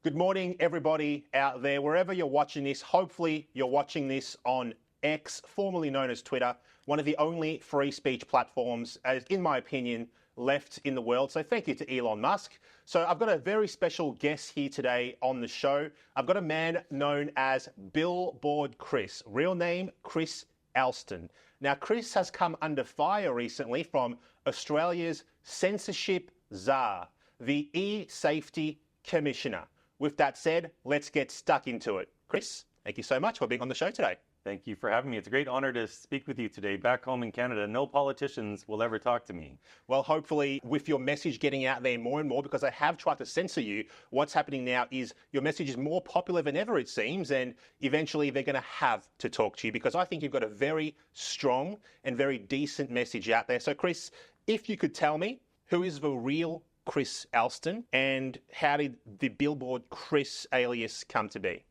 Good morning, everybody out there, wherever you're watching this. Hopefully, you're watching this on X, formerly known as Twitter, one of the only free speech platforms, as in my opinion, left in the world. So thank you to Elon Musk. So I've got a very special guest here today on the show. I've got a man known as Billboard Chris, real name Chris Alston. Now, Chris has come under fire recently from Australia's censorship czar, the e-safety commissioner. With that said, let's get stuck into it. Chris, thank you so much for being on the show today. Thank you for having me. It's a great honor to speak with you today. Back home in Canada, no politicians will ever talk to me. Well, hopefully with your message getting out there more and more, because I have tried to censor you, what's happening now is your message is more popular than ever, it seems, and eventually they're going to have to talk to you, because I think you've got a very strong and very decent message out there. So, Chris, if you could tell me, who is the real Chris Alston, and how did the Billboard Chris alias come to be?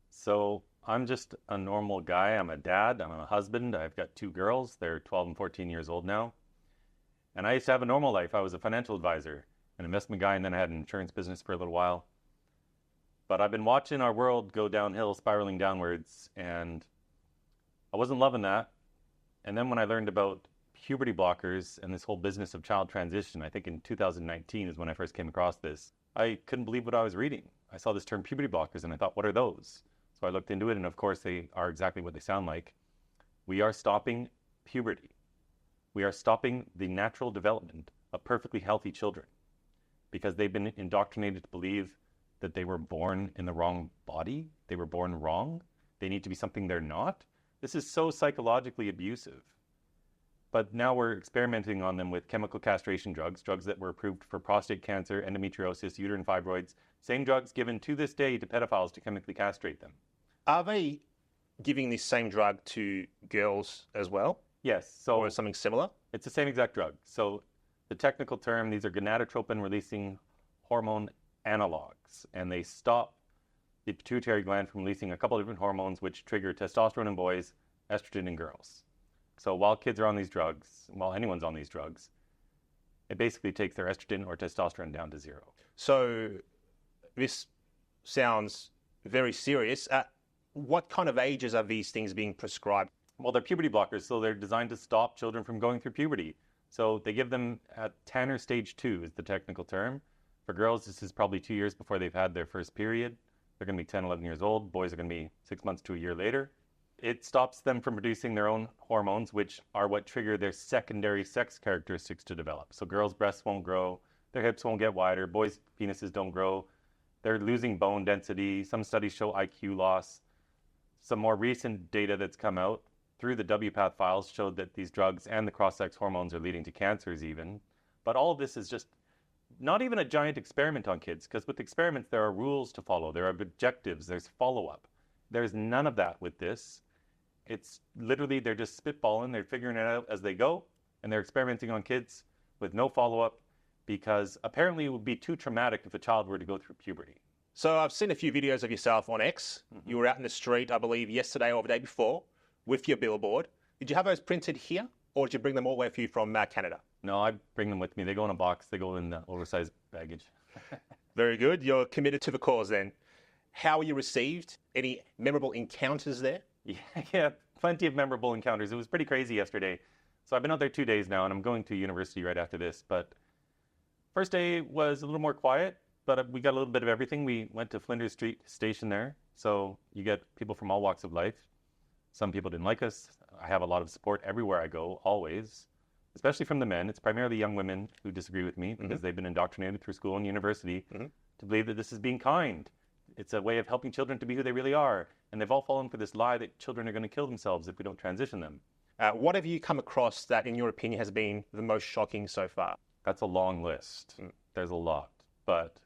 So I'm just a normal guy. I'm a dad. I'm a husband. I've got two girls. They're 12 and 14 years old now. And I used to have a normal life. I was a financial advisor, an investment guy, and then I had an insurance business for a little while. But I've been watching our world go downhill, spiraling downwards, and I wasn't loving that. And then when I learned about puberty blockers and this whole business of child transition, I think in 2019 is when I first came across this. I couldn't believe what I was reading. I saw this term puberty blockers and I thought, what are those? So I looked into it, and of course they are exactly what they sound like. We are stopping puberty. We are stopping the natural development of perfectly healthy children because they've been indoctrinated to believe that they were born in the wrong body. They were born wrong. They need to be something they're not. This is so psychologically abusive. But now we're experimenting on them with chemical castration drugs that were approved for prostate cancer, endometriosis, uterine fibroids, same drugs given to this day to pedophiles to chemically castrate them. Are they giving this same drug to girls as well? Yes. So or something similar? It's the same exact drug. So the technical term, these are gonadotropin-releasing hormone analogs, and they stop the pituitary gland from releasing a couple of different hormones which trigger testosterone in boys, estrogen in girls. So while kids are on these drugs, while anyone's on these drugs, it basically takes their estrogen or testosterone down to zero. So this sounds very serious. What kind of ages are these things being prescribed? Well, they're puberty blockers, so they're designed to stop children from going through puberty. So they give them at Tanner stage 2 is the technical term. For girls, this is probably 2 years before they've had their first period. They're going to be 10, 11 years old. Boys are going to be 6 months to a year later. It stops them from producing their own hormones, which are what trigger their secondary sex characteristics to develop. So girls' breasts won't grow, their hips won't get wider, boys' penises don't grow, they're losing bone density. Some studies show IQ loss. Some more recent data that's come out through the WPATH files showed that these drugs and the cross-sex hormones are leading to cancers even. But all of this is just not even a giant experiment on kids, because with experiments there are rules to follow, there are objectives, there's follow-up. There's none of that with this. It's literally, they're just spitballing, they're figuring it out as they go, and they're experimenting on kids with no follow-up because apparently it would be too traumatic if a child were to go through puberty. So I've seen a few videos of yourself on X. Mm-hmm. You were out in the street, I believe, yesterday or the day before with your billboard. Did you have those printed here, or did you bring them all the way for you from Canada? No, I bring them with me. They go in a box. They go in the oversized baggage. Very good. You're committed to the cause then. How were you received? Any memorable encounters there? Yeah, plenty of memorable encounters. It was pretty crazy yesterday. So I've been out there 2 days now, and I'm going to university right after this. But first day was a little more quiet, but we got a little bit of everything. We went to Flinders Street Station there. So you get people from all walks of life. Some people didn't like us. I have a lot of support everywhere I go, always, especially from the men. It's primarily young women who disagree with me because they've been indoctrinated through school and university to believe that this is being kind. It's a way of helping children to be who they really are. And they've all fallen for this lie that children are going to kill themselves if we don't transition them. What have you come across that, in your opinion, has been the most shocking so far? That's a long list. There's a lot. But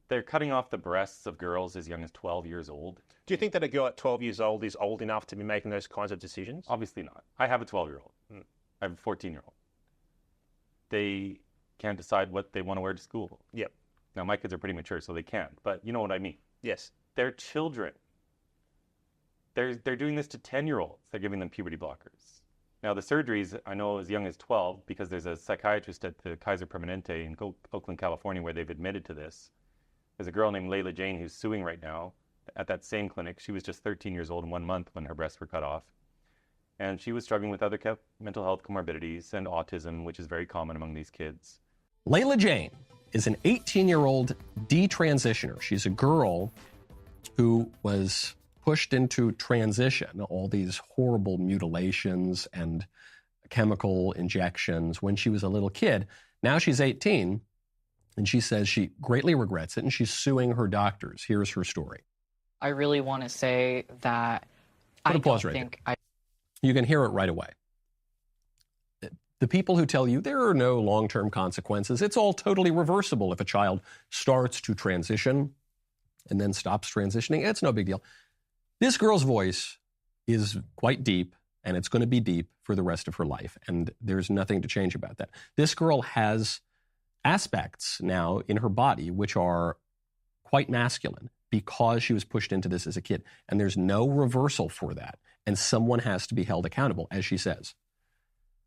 they're cutting off the breasts of girls as young as 12 years old. Do you think that a girl at 12 years old is old enough to be making those kinds of decisions? Obviously not. I have a 12-year-old. I have a 14-year-old. They can't decide what they want to wear to school. Yep. Now, my kids are pretty mature, so they can. But you know what I mean. Yes. They're children. They're doing this to 10-year-olds. They're giving them puberty blockers. Now, the surgeries, I know as young as 12, because there's a psychiatrist at the Kaiser Permanente in Oakland, California, where they've admitted to this. There's a girl named Lea Jane who's suing right now at that same clinic. She was just 13 years old in 1 month when her breasts were cut off. And she was struggling with other mental health comorbidities and autism, which is very common among these kids. Lea Jane is an 18-year-old detransitioner. She's a girl who was pushed into transition, all these horrible mutilations and chemical injections when she was a little kid. Now she's 18, and she says she greatly regrets it, and she's suing her doctors. Here's her story. I really want to say that Put I a pause don't right think there. You can hear it right away. The people who tell you there are no long-term consequences, it's all totally reversible if a child starts to transition and then stops transitioning. It's no big deal. This girl's voice is quite deep, and it's going to be deep for the rest of her life, and there's nothing to change about that. This girl has aspects now in her body which are quite masculine because she was pushed into this as a kid, and there's no reversal for that, and someone has to be held accountable, as she says.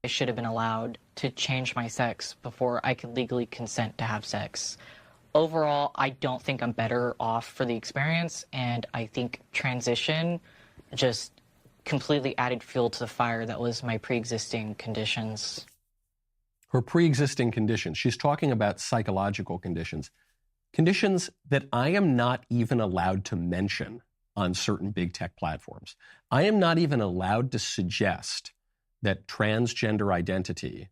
I should have been allowed to change my sex before I could legally consent to have sex. Overall, I don't think I'm better off for the experience, and I think transition just completely added fuel to the fire that was my pre-existing conditions. Her pre-existing conditions. She's talking about psychological conditions. Conditions that I am not even allowed to mention on certain big tech platforms. I am not even allowed to suggest that transgender identity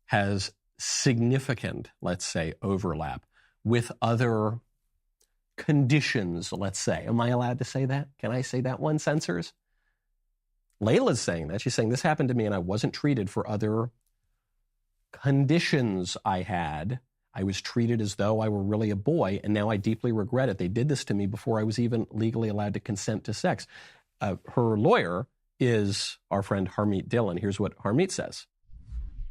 has significant, let's say, overlap with other conditions, let's say. Am I allowed to say that? Can I say that one, censors? Layla's saying that. She's saying this happened to me and I wasn't treated for other conditions I had. I was treated as though I were really a boy, and now I deeply regret it. They did this to me before I was even legally allowed to consent to sex. Her lawyer is our friend Harmeet Dillon. Here's what Harmeet says.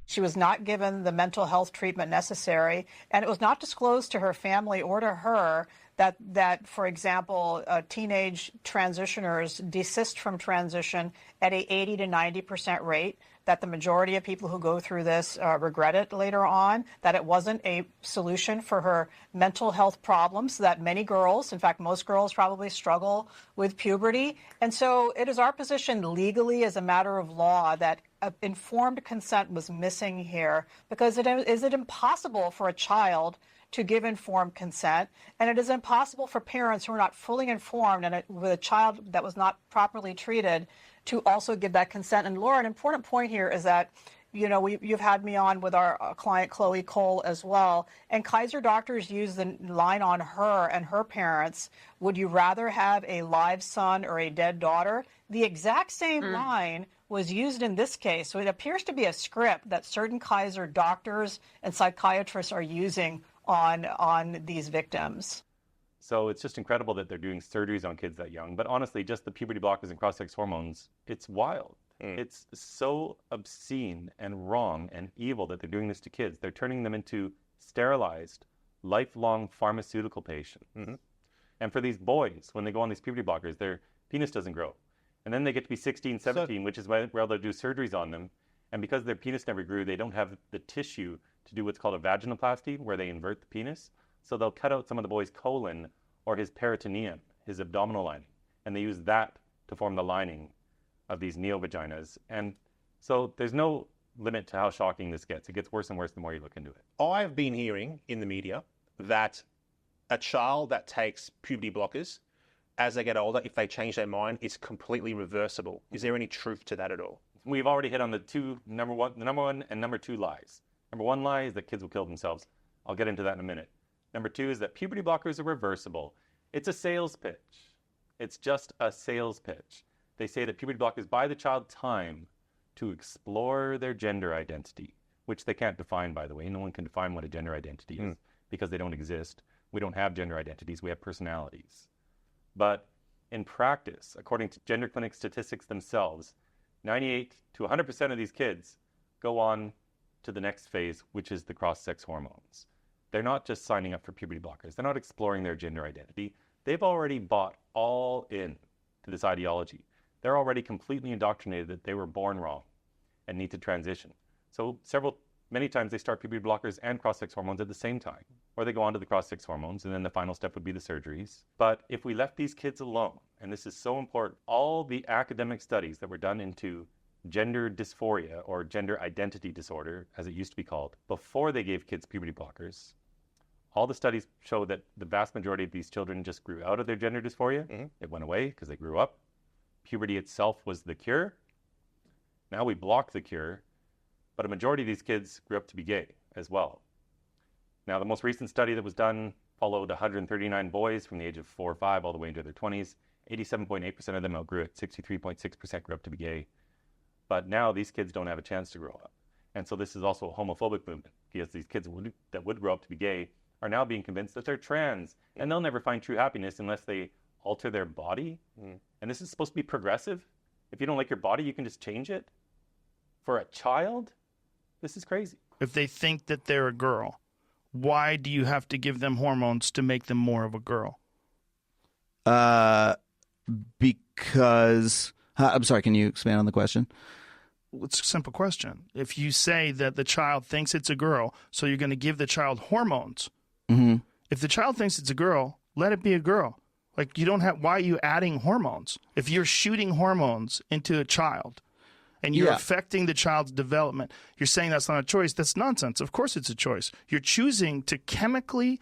She was not given the mental health treatment necessary, and it was not disclosed to her family or to her that for example, teenage transitioners desist from transition at a 80 to 90% rate, that the majority of people who go through this regret it later on, that it wasn't a solution for her mental health problems, that many girls, in fact, most girls probably struggle with puberty. And so it is our position legally as a matter of law that informed consent was missing here, because is it impossible for a child to give informed consent, and it is impossible for parents who are not fully informed and with a child that was not properly treated to also give that consent. And Laura, an important point here is that, you know, you've had me on with our client Chloe Cole as well, and Kaiser doctors use the line on her and her parents, would you rather have a live son or a dead daughter? The exact same line was used in this case. So it appears to be a script that certain Kaiser doctors and psychiatrists are using on these victims. So it's just incredible that they're doing surgeries on kids that young. But honestly, just the puberty blockers and cross-sex hormones, it's wild. It's so obscene and wrong and evil that they're doing this to kids. They're turning them into sterilized, lifelong pharmaceutical patients. And for these boys, when they go on these puberty blockers, their penis doesn't grow. And then they get to be 16, 17, which is where they'll do surgeries on them. And because their penis never grew, they don't have the tissue to do what's called a vaginoplasty, where they invert the penis. So they'll cut out some of the boy's colon or his peritoneum, his abdominal lining, and they use that to form the lining of these neovaginas. And so there's no limit to how shocking this gets. It gets worse and worse the more you look into it. I've been hearing in the media that a child that takes puberty blockers, as they get older, if they change their mind, it's completely reversible. Is there any truth to that at all? We've already hit on the number one and number two lies. Number one lie is that kids will kill themselves. I'll get into that in a minute. Number two is that puberty blockers are reversible. It's a sales pitch. It's just a sales pitch. They say that puberty blockers buy the child time to explore their gender identity, which they can't define, by the way. No one can define what a gender identity is because they don't exist. We don't have gender identities. We have personalities. But in practice, according to gender clinic statistics themselves, 98 to 100% of these kids go on to the next phase, which is the cross-sex hormones. They're not just signing up for puberty blockers. They're not exploring their gender identity. They've already bought all in to this ideology. They're already completely indoctrinated that they were born wrong and need to transition. So many times they start puberty blockers and cross-sex hormones at the same time. or they go on to the cross-sex hormones, and then the final step would be the surgeries. But if we left these kids alone, and this is so important, all the academic studies that were done into gender dysphoria or gender identity disorder, as it used to be called, before they gave kids puberty blockers, all the studies show that the vast majority of these children just grew out of their gender dysphoria. It went away because they grew up. Puberty itself was the cure. Now we block the cure, but a majority of these kids grew up to be gay as well. Now, the most recent study that was done followed 139 boys from the age of 4 or 5 all the way into their 20s. 87.8% of them outgrew it. 63.6% grew up to be gay. But now these kids don't have a chance to grow up. And so this is also a homophobic movement, because these kids that would grow up to be gay are now being convinced that they're trans, and they'll never find true happiness unless they alter their body. And this is supposed to be progressive. If you don't like your body, you can just change it. For a child, this is crazy. If they think that they're a girl, why do you have to give them hormones to make them more of a girl? Because I'm sorry, can you expand on the question? It's a simple question. If you say that the child thinks it's a girl, so you're going to give the child hormones. If the child thinks it's a girl, let it be a girl. Like, you don't have, why are you adding hormones? If you're shooting hormones into a child and you're affecting the child's development, you're saying that's not a choice. That's nonsense. Of course it's a choice. You're choosing to chemically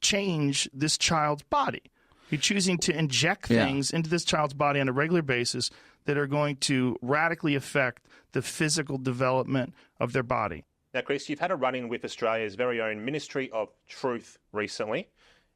change this child's body. You're choosing to inject things into this child's body on a regular basis that are going to radically affect the physical development of their body. Now, Chris, you've had a run-in with Australia's very own Ministry of Truth recently.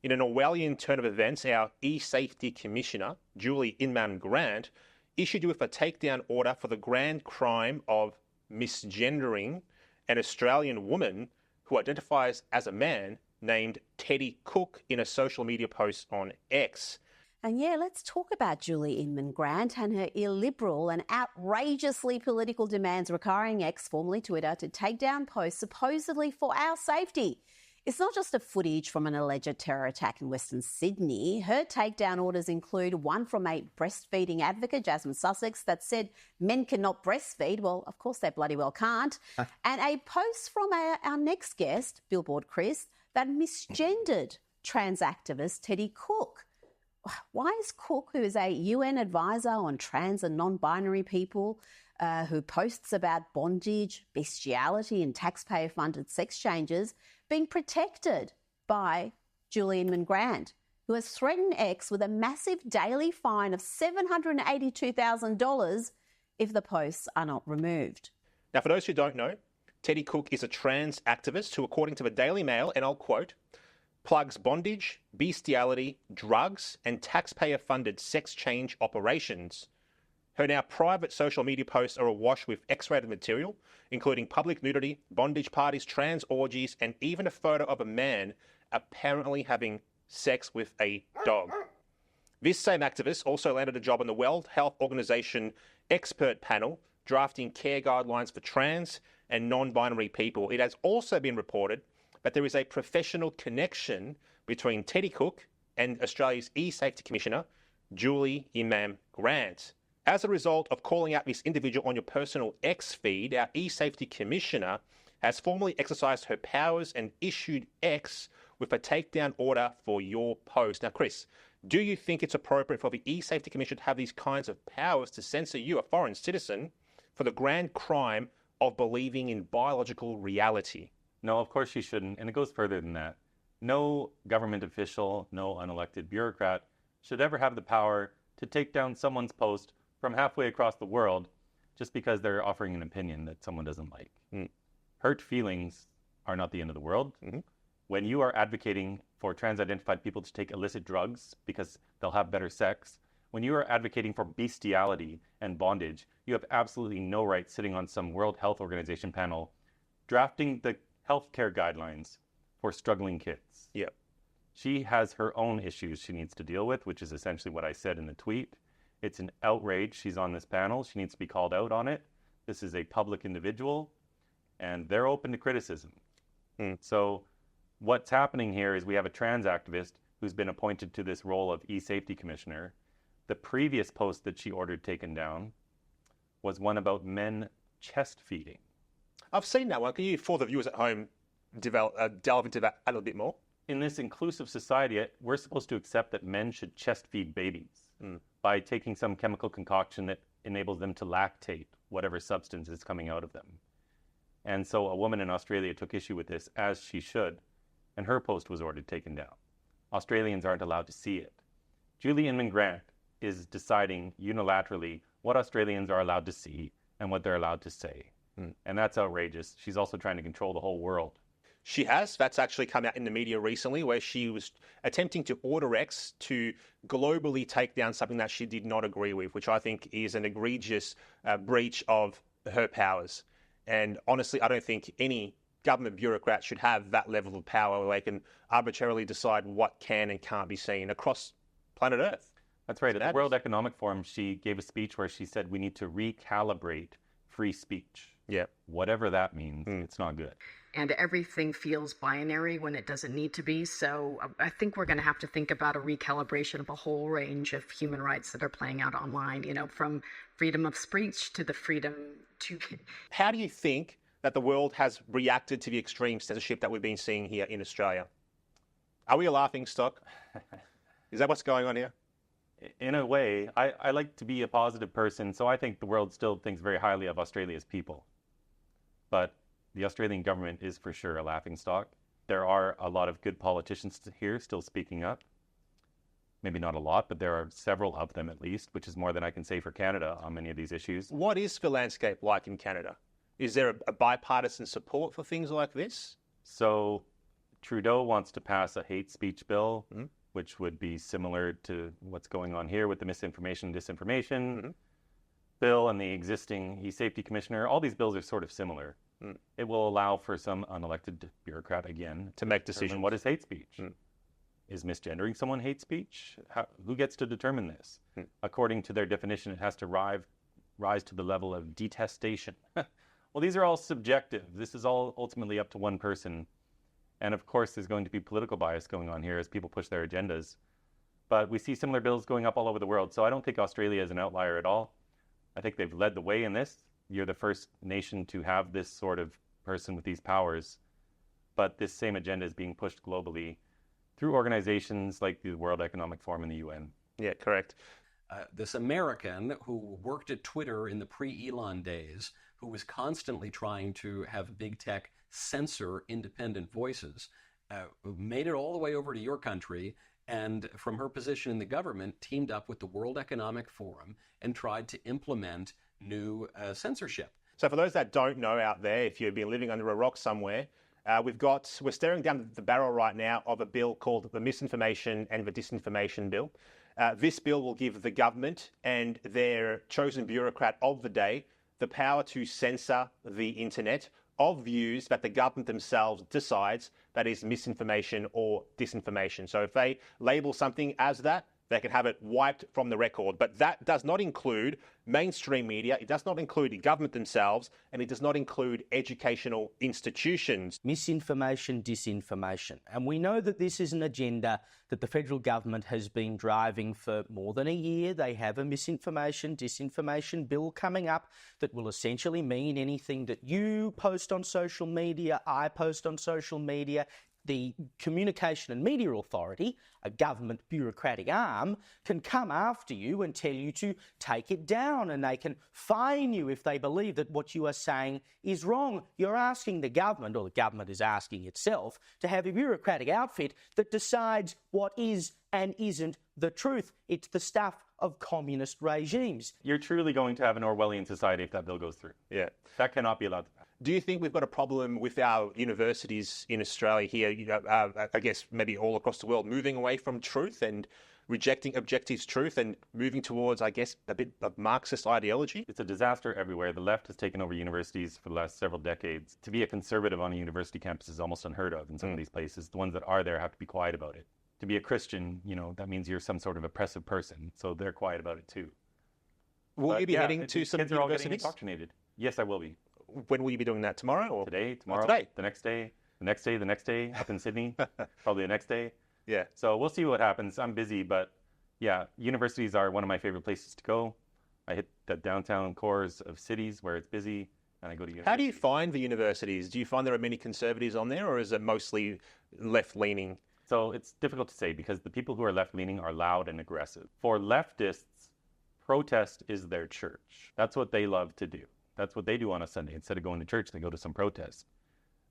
In an Orwellian turn of events, our e-safety commissioner, Julie Inman-Grant, issued you with a takedown order for the grand crime of misgendering an Australian woman who identifies as a man named Teddy Cook in a social media post on X. And yeah, let's talk about Julie Inman-Grant and her illiberal and outrageously political demands requiring X, formerly Twitter, to take down posts supposedly for our safety. It's not just a footage from an alleged terror attack in Western Sydney. Her takedown orders include one from a breastfeeding advocate, Jasmine Sussex, that said men cannot breastfeed. Well, of course they bloody well can't. And a post from our next guest, Billboard Chris, that misgendered trans activist Teddy Cook. Why is Cook, who is a UN advisor on trans and non-binary people, who posts about bondage, bestiality and taxpayer-funded sex changes, being protected by Julie Inman-Grant, who has threatened X with a massive daily fine of $782,000 if the posts are not removed? Now, for those who don't know, Teddy Cook is a trans activist who, according to the Daily Mail, and I'll quote, plugs bondage, bestiality, drugs, and taxpayer-funded sex change operations. Her now private social media posts are awash with X-rated material, including public nudity, bondage parties, trans orgies, and even a photo of a man apparently having sex with a dog. This same activist also landed a job on the World Health Organization expert panel, drafting care guidelines for trans and non-binary people. It has also been reported that there is a professional connection between Teddy Cook and Australia's e-safety commissioner, Julie Inman-Grant. As a result of calling out this individual on your personal X feed, our e-safety commissioner has formally exercised her powers and issued X with a takedown order for your post. Now, Chris, do you think it's appropriate for the e-safety commission to have these kinds of powers to censor you, a foreign citizen, for the grand crime of believing in biological reality? No, of course she shouldn't, and it goes further than that. No government official, no unelected bureaucrat should ever have the power to take down someone's post from halfway across the world just because they're offering an opinion that someone doesn't like. Hurt feelings are not the end of the world. When you are advocating for trans-identified people to take illicit drugs because they'll have better sex, when you are advocating for bestiality and bondage, you have absolutely no right sitting on some World Health Organization panel drafting the healthcare guidelines for struggling kids. Yep. She has her own issues she needs to deal with, which is essentially what I said in the tweet. It's an outrage. She's on this panel. She needs to be called out on it. This is a public individual, and they're open to criticism. So what's happening here is we have a trans activist who's been appointed to this role of e-safety commissioner. The previous post that she ordered taken down was one about men chest feeding. I've seen that one. Can you, for the viewers at home, delve into that a little bit more? in this inclusive society, we're supposed to accept that men should chest feed babies by taking some chemical concoction that enables them to lactate whatever substance is coming out of them. And so a woman in Australia took issue with this, as she should, and her post was ordered taken down. Australians aren't allowed to see it. Julie Inman-Grant is deciding unilaterally what Australians are allowed to see and what they're allowed to say. And that's outrageous. She's also trying to control the whole world. She has. That's actually come out in the media recently, where she was attempting to order X to globally take down something that she did not agree with, which I think is an egregious breach of her powers. And honestly, I don't think any government bureaucrat should have that level of power where they can arbitrarily decide what can and can't be seen across planet Earth. That's right. At the World Economic Forum, she gave a speech where she said we need to recalibrate free speech. Yeah. Whatever that means, it's not good. And everything feels binary when it doesn't need to be. So I think we're going to have to think about a recalibration of a whole range of human rights that are playing out online, you know, from freedom of speech to the freedom to... How do you think that the world has reacted to the extreme censorship that we've been seeing here in Australia? Are we a laughingstock? Is that what's going on here? In a way, I like to be a positive person, so I think the world still thinks very highly of Australia's people. But the Australian government is for sure a laughingstock. There are a lot of good politicians here still speaking up. Maybe not a lot, but there are several of them at least, which is more than I can say for Canada on many of these issues. What is the landscape like in Canada? Is there a bipartisan support for things like this? So Trudeau wants to pass a hate speech bill, which would be similar to what's going on here with the misinformation and disinformation bill and the existing e-safety commissioner. All these bills are sort of similar. It will allow for some unelected bureaucrat, again, to make decisions. What is hate speech? Is misgendering someone hate speech? Who gets to determine this? According to their definition, it has to rise to the level of detestation. Well, these are all subjective. This is all ultimately up to one person. And of course, there's going to be political bias going on here as people push their agendas. But we see similar bills going up all over the world. So I don't think Australia is an outlier at all. I think they've led the way in this. You're the first nation to have this sort of person with these powers. But this same agenda is being pushed globally through organizations like the World Economic Forum and the UN. Yeah, correct. This American who worked at Twitter in the pre-Elon days, who was constantly trying to have big tech censor independent voices, made it all the way over to your country, and from her position in the government, teamed up with the World Economic Forum and tried to implement new censorship. So for those that don't know out there, if you've been living under a rock somewhere, we're staring down the barrel right now of a bill called the Misinformation and the Disinformation Bill. This bill will give the government and their chosen bureaucrat of the day the power to censor the internet of views that the government themselves decides that is misinformation or disinformation. So if they label something as that, they can have it wiped from the record. But that does not include mainstream media, it does not include the government themselves, and it does not include educational institutions. Misinformation, disinformation. And we know that this is an agenda that the federal government has been driving for more than a year. They have a misinformation, disinformation bill coming up that will essentially mean anything that you post on social media, I post on social media, the Communication and Media Authority, a government bureaucratic arm, can come after you and tell you to take it down, and they can fine you if they believe that what you are saying is wrong. You're asking the government, or the government is asking itself, to have a bureaucratic outfit that decides what is and isn't the truth. It's the stuff of communist regimes. You're truly going to have an Orwellian society if that bill goes through. Yeah. That cannot be allowed to pass. Do you think we've got a problem with our universities in Australia here, I guess maybe all across the world, moving away from truth and rejecting objective truth and moving towards, I guess, a bit of Marxist ideology? It's a disaster everywhere. The left has taken over universities for the last several decades. To be a conservative on a university campus is almost unheard of in some of these places. The ones that are there have to be quiet about it. To be a Christian, that means you're some sort of oppressive person, so they're quiet about it too. Will you be heading to some kids are all getting universities? Indoctrinated. Yes, I will be. When will you be doing that? Tomorrow? Or? Today, tomorrow, today? the next day, the next day, the next day, up in Sydney, probably the next day. Yeah. So we'll see what happens. I'm busy, but yeah, universities are one of my favorite places to go. I hit the downtown cores of cities where it's busy, and I go to universities. How do you find the universities? Do you find there are many conservatives on there, or is it mostly left-leaning? So it's difficult to say because the people who are left-leaning are loud and aggressive. For leftists, protest is their church. That's what they love to do. That's what they do on a Sunday. Instead of going to church, they go to some protest.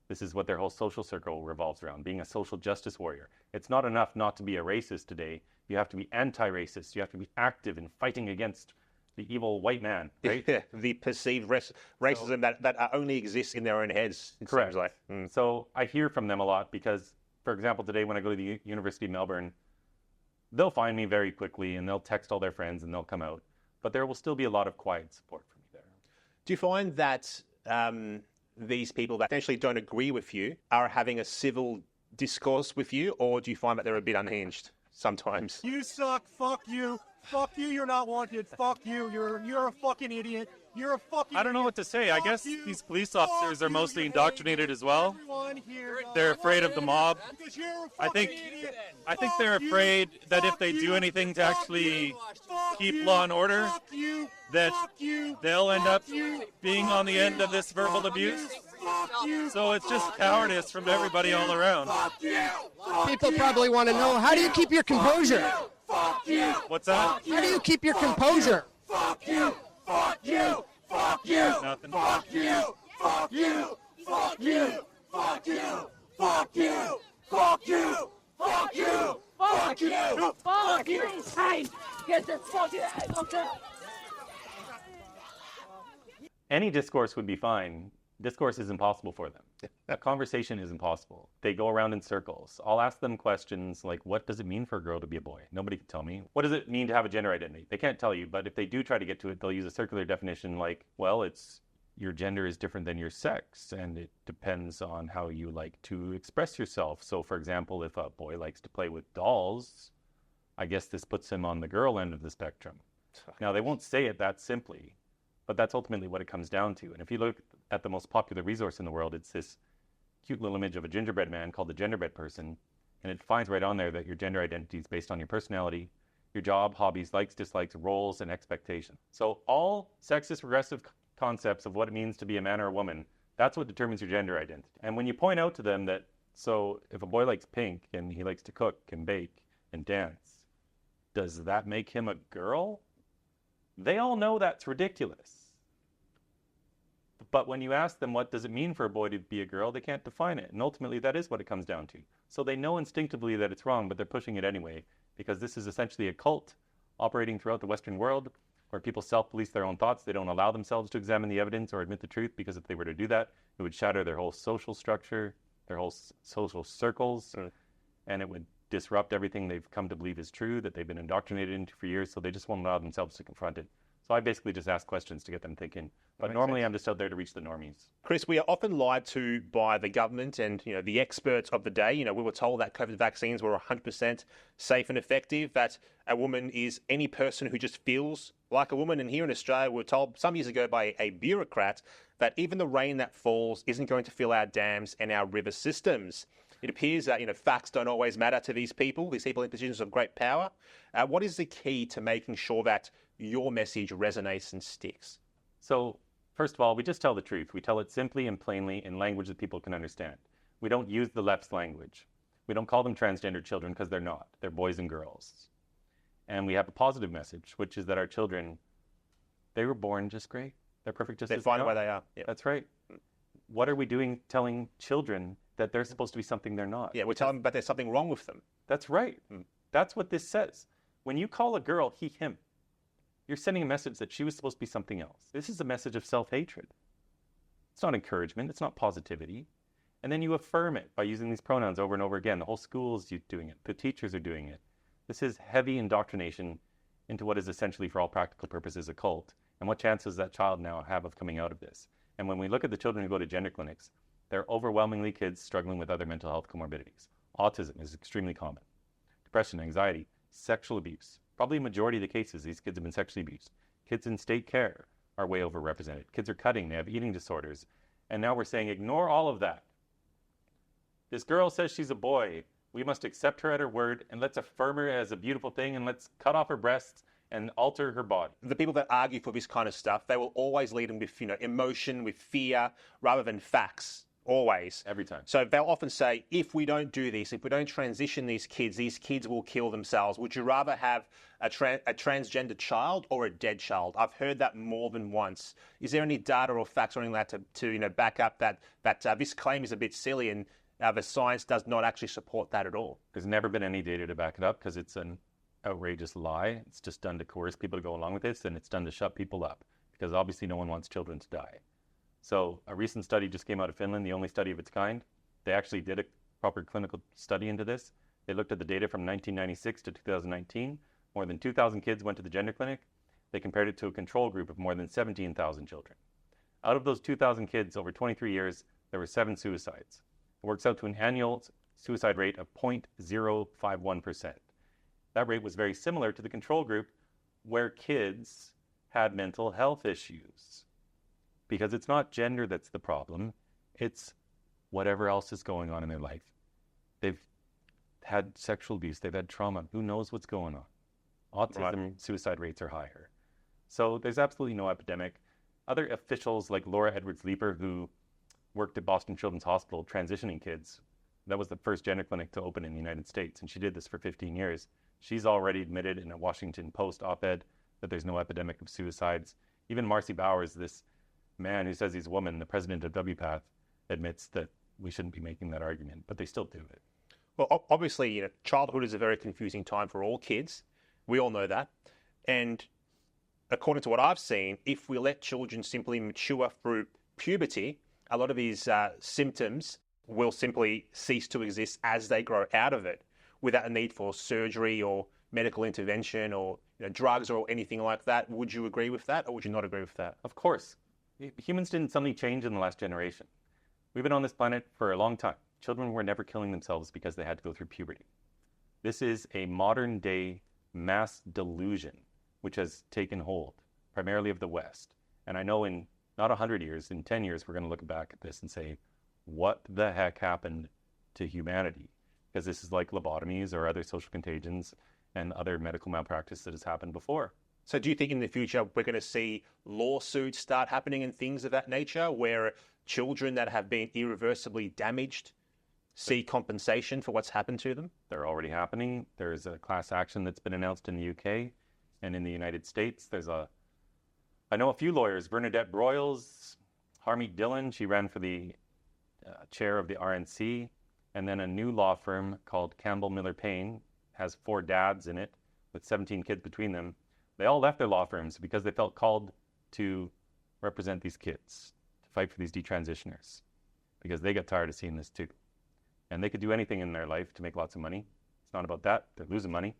This is what their whole social circle revolves around, being a social justice warrior. It's not enough not to be a racist today. You have to be anti-racist. You have to be active in fighting against the evil white man, right? Yeah, the perceived racism that only exists in their own heads, it Correct. seems like. So I hear from them a lot because, for example, today when I go to the University of Melbourne, they'll find me very quickly and they'll text all their friends and they'll come out. But there will still be a lot of quiet support for me there. Do you find that these people that potentially don't agree with you are having a civil discourse with you, or do you find that they're a bit unhinged sometimes? You suck. Fuck you. Fuck you. You're not wanted. Fuck you. You're a fucking idiot. You're a fucking. I don't know what to say. I guess these police officers are mostly indoctrinated as well. They're afraid of the mob. I think they're afraid that if they do anything to actually keep law and order, that they'll end up being on the end of this verbal abuse. So it's just cowardice from everybody all around. People probably want to know, how do you keep your composure? What's that? How do you keep your composure? Fuck you. Fuck you. Fuck you. Nothing. Fuck you. Fuck you. Fuck you. Fuck you. Fuck you. Fuck you. Fuck you. Fuck you. Fuck you. Hey, get this fucking okay. Any discourse would be fine. Discourse is impossible for them. A conversation is impossible. They go around in circles. I'll ask them questions like, what does it mean for a girl to be a boy? Nobody can tell me. What does it mean to have a gender identity? They can't tell you, but if they do try to get to it, they'll use a circular definition like, well, it's your gender is different than your sex, and it depends on how you like to express yourself. So, for example, if a boy likes to play with dolls, I guess this puts him on the girl end of the spectrum. Now, they won't say it that simply, but that's ultimately what it comes down to. And if you look at the most popular resource in the world, it's this cute little image of a gingerbread man called the genderbread person. And it finds right on there that your gender identity is based on your personality, your job, hobbies, likes, dislikes, roles, and expectations. So all sexist regressive concepts of what it means to be a man or a woman, that's what determines your gender identity. And when you point out to them that, so if a boy likes pink and he likes to cook and bake and dance, does that make him a girl? They all know that's ridiculous. But when you ask them what does it mean for a boy to be a girl, they can't define it. And ultimately, that is what it comes down to. So they know instinctively that it's wrong, but they're pushing it anyway, because this is essentially a cult operating throughout the Western world where people self-police their own thoughts. They don't allow themselves to examine the evidence or admit the truth, because if they were to do that, it would shatter their whole social structure, their whole social circles, and it would disrupt everything they've come to believe is true, that they've been indoctrinated into for years, so they just won't allow themselves to confront it. So I basically just ask questions to get them thinking. But normally I'm just out there to reach the normies. Chris, we are often lied to by the government and the experts of the day. We were told that COVID vaccines were 100% safe and effective, that a woman is any person who just feels like a woman. And here in Australia, we were told some years ago by a bureaucrat that even the rain that falls isn't going to fill our dams and our river systems. It appears that facts don't always matter to these people in positions of great power. What is the key to making sure that your message resonates and sticks? So, first of all, we just tell the truth. We tell it simply and plainly in language that people can understand. We don't use the left's language. We don't call them transgender children because they're not. They're boys and girls. And we have a positive message, which is that our children, they were born just great. They're perfect just as they are. They find the way they are. Yep. That's right. What are we doing telling children that they're supposed to be something they're not? Yeah, we're telling them that there's something wrong with them. That's right. That's what this says. When you call a girl he, him, you're sending a message that she was supposed to be something else. This is a message of self-hatred. It's not encouragement. It's not positivity. And then you affirm it by using these pronouns over and over again. The whole school is doing it. The teachers are doing it. This is heavy indoctrination into what is essentially, for all practical purposes, a cult. And what chance does that child now have of coming out of this? And when we look at the children who go to gender clinics, they're overwhelmingly kids struggling with other mental health comorbidities. Autism is extremely common. Depression, anxiety, sexual abuse. Probably a majority of the cases, these kids have been sexually abused. Kids in state care are way overrepresented. Kids are cutting, they have eating disorders. And now we're saying, ignore all of that. This girl says she's a boy. We must accept her at her word, and let's affirm her as a beautiful thing, and let's cut off her breasts and alter her body. The people that argue for this kind of stuff, they will always lead them with emotion, with fear, rather than facts always. Every time. So they'll often say, if we don't do this, if we don't transition these kids will kill themselves. Would you rather have a transgender child or a dead child? I've heard that more than once. Is there any data or facts or anything like that to back up that this claim is a bit silly and the science does not actually support that at all? There's never been any data to back it up because it's an outrageous lie. It's just done to coerce people to go along with this, and it's done to shut people up because obviously no one wants children to die. So a recent study just came out of Finland, the only study of its kind. They actually did a proper clinical study into this. They looked at the data from 1996 to 2019. More than 2,000 kids went to the gender clinic. They compared it to a control group of more than 17,000 children. Out of those 2,000 kids over 23 years, there were 7 suicides. It works out to an annual suicide rate of 0.051%. That rate was very similar to the control group where kids had mental health issues. Because it's not gender that's the problem, it's whatever else is going on in their life. They've had sexual abuse, they've had trauma, who knows what's going on. Autism, suicide rates are higher. So there's absolutely no epidemic. Other officials like Laura Edwards-Leeper, who worked at Boston Children's Hospital transitioning kids, that was the first gender clinic to open in the United States, and she did this for 15 years. She's already admitted in a Washington Post op-ed that there's no epidemic of suicides. Even Marcy Bowers, this man who says he's a woman, the president of WPATH, admits that we shouldn't be making that argument, but they still do it. Well, obviously, childhood is a very confusing time for all kids. We all know that. And according to what I've seen, if we let children simply mature through puberty, a lot of these symptoms will simply cease to exist as they grow out of it without a need for surgery or medical intervention or drugs or anything like that. Would you agree with that or would you not agree with that? Of course. Humans didn't suddenly change in the last generation. We've been on this planet for a long time. Children were never killing themselves because they had to go through puberty. This is a modern day mass delusion which has taken hold, primarily of the West. And I know in not 100 years, in 10 years, we're going to look back at this and say, what the heck happened to humanity? Because this is like lobotomies or other social contagions and other medical malpractice that has happened before. So do you think in the future we're going to see lawsuits start happening and things of that nature where children that have been irreversibly damaged see compensation for what's happened to them? They're already happening. There's a class action that's been announced in the UK and in the United States. I know a few lawyers, Bernadette Broyles, Harmeet Dillon, she ran for the chair of the RNC, and then a new law firm called Campbell Miller Payne has 4 dads in it with 17 kids between them. They all left their law firms because they felt called to represent these kids, to fight for these detransitioners, because they got tired of seeing this too. And they could do anything in their life to make lots of money. It's not about that. They're losing money.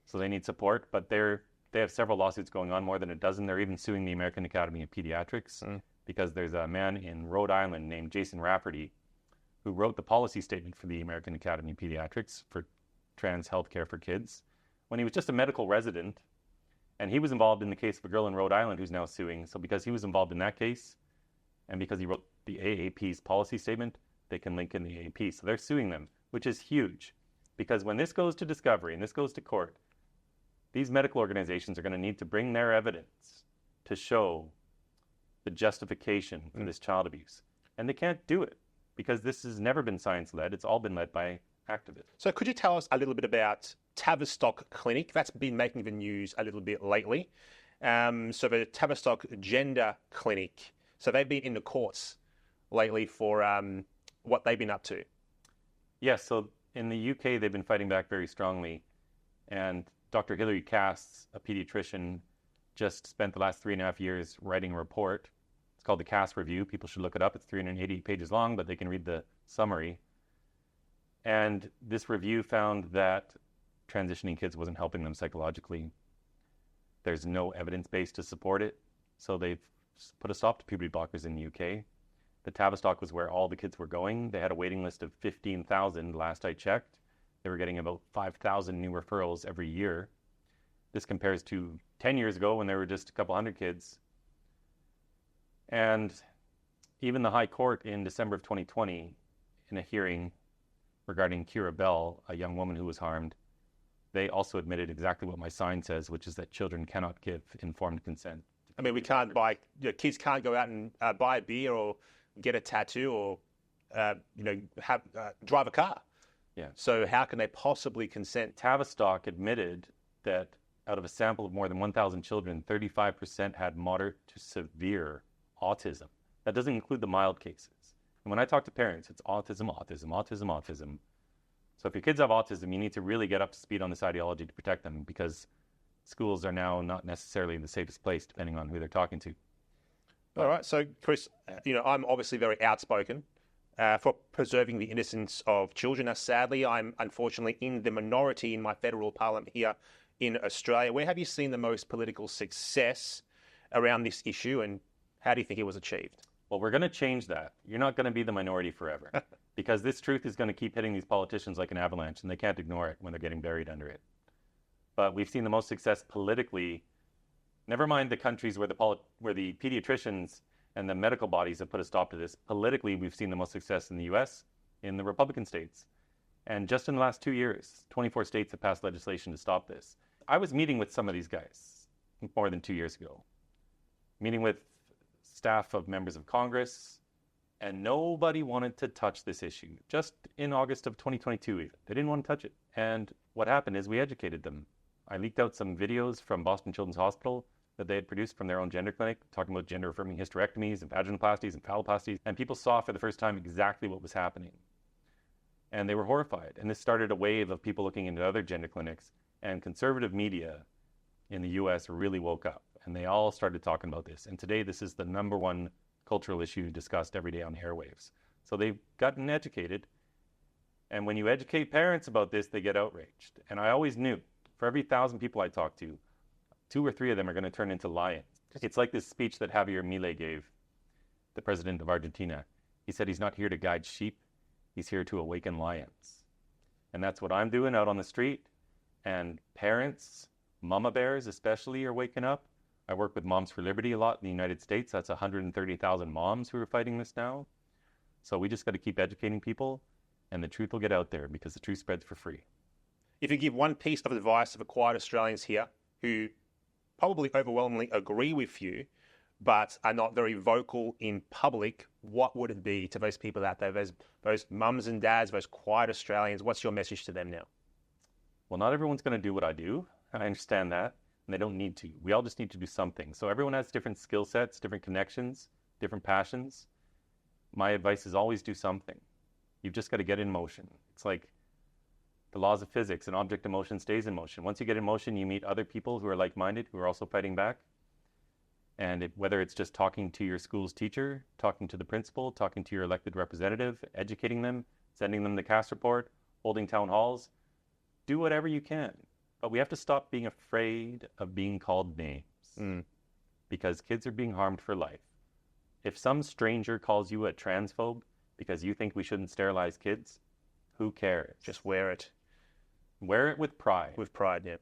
So they need support, but they have several lawsuits going on, more than a dozen. They're even suing the American Academy of Pediatrics because there's a man in Rhode Island named Jason Rafferty who wrote the policy statement for the American Academy of Pediatrics for trans health care for kids when he was just a medical resident. And he was involved in the case of a girl in Rhode Island who's now suing. So because he was involved in that case and because he wrote the AAP's policy statement, they can link in the AAP. So they're suing them, which is huge because when this goes to discovery and this goes to court, these medical organizations are going to need to bring their evidence to show the justification for this child abuse. And they can't do it because this has never been science-led. It's all been led by activists. So could you tell us a little bit about Tavistock Clinic? That's been making the news a little bit lately. So the Tavistock Gender Clinic, so they've been in the courts lately for what they've been up to. Yes, so in the UK, they've been fighting back very strongly. And Dr. Hilary Cass, a pediatrician, just spent the last 3.5 years writing a report. It's called the Cass Review. People should look it up. It's 380 pages long, but they can read the summary. And this review found that transitioning kids wasn't helping them psychologically. There's no evidence base to support it. So they've put a stop to puberty blockers in the UK. The Tavistock was where all the kids were going. They had a waiting list of 15,000 last I checked. They were getting about 5,000 new referrals every year. This compares to 10 years ago when there were just a couple hundred kids. And even the High Court in December of 2020, in a hearing regarding Kira Bell, a young woman who was harmed, they also admitted exactly what my sign says, which is that children cannot give informed consent. I mean, we can't buy, kids can't go out and buy a beer or get a tattoo or, drive a car. Yeah. So how can they possibly consent? Tavistock admitted that out of a sample of more than 1,000 children, 35% had moderate to severe autism. That doesn't include the mild cases. And when I talk to parents, it's autism, autism, autism, autism. So if your kids have autism, you need to really get up to speed on this ideology to protect them, because schools are now not necessarily the safest place, depending on who they're talking to. All right. So, Chris, I'm obviously very outspoken for preserving the innocence of children. Now, sadly, I'm unfortunately in the minority in my federal parliament here in Australia. Where have you seen the most political success around this issue, and how do you think it was achieved? Well, we're going to change that. You're not going to be the minority forever, because this truth is going to keep hitting these politicians like an avalanche, and they can't ignore it when they're getting buried under it. But we've seen the most success politically. Never mind the countries where the pediatricians and the medical bodies have put a stop to this. Politically, we've seen the most success in the U.S., in the Republican states. And just in the last 2 years, 24 states have passed legislation to stop this. I was meeting with some of these guys more than 2 years ago, meeting with staff of members of Congress, and nobody wanted to touch this issue. Just in August of 2022, even. They didn't want to touch it. And what happened is we educated them. I leaked out some videos from Boston Children's Hospital that they had produced from their own gender clinic, talking about gender-affirming hysterectomies and vaginoplasties and phalloplasties, and people saw for the first time exactly what was happening. And they were horrified. And this started a wave of people looking into other gender clinics, and conservative media in the US really woke up, and they all started talking about this. And today, this is the #1 cultural issue discussed every day on the airwaves. So they've gotten educated, and when you educate parents about this, they get outraged. And I always knew, for every 1,000 people I talk to, 2 or 3 of them are going to turn into lions. It's like this speech that Javier Milei gave, the president of Argentina. He said he's not here to guide sheep, he's here to awaken lions. And that's what I'm doing out on the street. And parents, mama bears especially, are waking up. I work with Moms for Liberty a lot in the United States. That's 130,000 moms who are fighting this now. So we just got to keep educating people, and the truth will get out there, because the truth spreads for free. If you give one piece of advice for quiet Australians here who probably overwhelmingly agree with you, but are not very vocal in public, what would it be to those people out there, those mums and dads, those quiet Australians? What's your message to them now? Well, not everyone's going to do what I do. I understand that, and they don't need to. We all just need to do something. So everyone has different skill sets, different connections, different passions. My advice is always do something. You've just got to get in motion. It's like the laws of physics. An object in motion stays in motion. Once you get in motion, you meet other people who are like-minded, who are also fighting back. And whether it's just talking to your school's teacher, talking to the principal, talking to your elected representative, educating them, sending them the CAS report, holding town halls, do whatever you can. But we have to stop being afraid of being called names, because kids are being harmed for life. If some stranger calls you a transphobe because you think we shouldn't sterilize kids, who cares? Just wear it. Wear it with pride. With pride, yeah.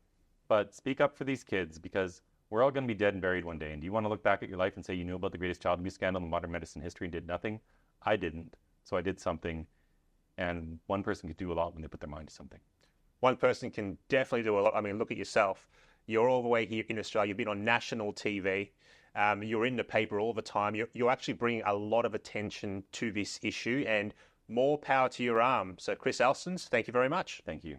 But speak up for these kids, because we're all going to be dead and buried one day. And do you want to look back at your life and say you knew about the greatest child abuse scandal in modern medicine history and did nothing? I didn't. So I did something. And one person could do a lot when they put their mind to something. One person can definitely do a lot. I mean, look at yourself. You're all the way here in Australia. You've been on national TV. You're in the paper all the time. You're actually bringing a lot of attention to this issue, and more power to your arm. So, Chris Elstons, thank you very much. Thank you.